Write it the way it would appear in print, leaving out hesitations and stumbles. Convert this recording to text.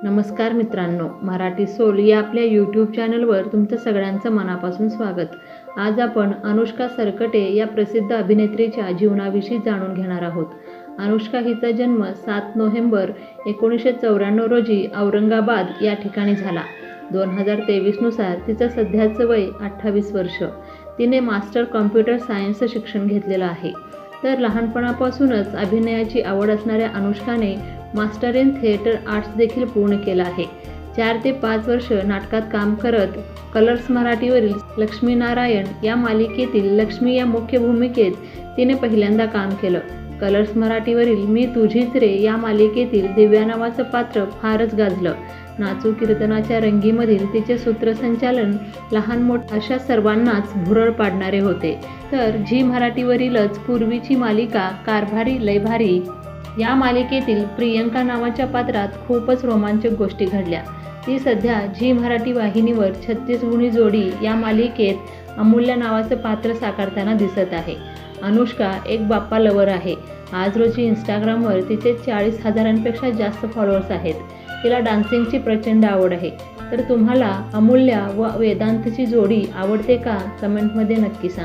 नमस्कार मित्रांनो, मराठी सोल या आपल्या यूट्यूब चॅनलवर तुमचं सगळ्यांचं मनापासून स्वागत. आज आपण अनुष्का सरकटे या प्रसिद्ध अभिनेत्रीच्या जीवनाविषयी जाणून घेणार आहोत. अनुष्का हिचा जन्म 7 नोव्हेंबर 1994 रोजी औरंगाबाद या ठिकाणी झाला. 2023 नुसार तिचं सध्याचं वय 28 वर्ष. तिने मास्टर कॉम्प्युटर सायन्सचं शिक्षण घेतलेलं आहे. तर लहानपणापासूनच अभिनयाची आवड असणाऱ्या अनुष्काने मास्टर इन थिएटर आर्ट्स देखील पूर्ण केलं आहे. 4 ते 5 वर्ष नाटकात काम करत कलर्स मराठीवरील लक्ष्मीनारायण या मालिकेतील लक्ष्मी या मुख्य भूमिकेत तिने पहिल्यांदा काम केलं. कलर्स मराठीवरील मी तुझीच रे या मालिकेतील दिव्या नावाचं पात्र फारच गाजलं. नाचू कीर्तनाच्या रंगीमधील तिचे सूत्रसंचालन लहान मोठ्या अशा सर्वांनाच भुरळ पाडणारे होते. तर झी मराठीवरीलच पूर्वीची मालिका कारभारी लय भारी या मालिकेतील प्रियंका नावाच्या पात्रात खूपच रोमांचक गोष्टी घडल्या. ती सध्या झी मराठी वाहिनीवर 36 गुणी जोडी या मालिकेत अमूल्य नावाचं पात्र साकारताना दिसत आहे. अनुष्का एक बाप्पा लवर आहे. आज रोजी इंस्टाग्रामवर तिचे 40,000पेक्षा जास्त फॉलोअर्स आहेत. तिला डान्सिंगची प्रचंड आवड आहे. तर तुम्हाला अमूल्या व वेदांतची जोडी आवडते का? कमेंटमध्ये नक्की सांगा.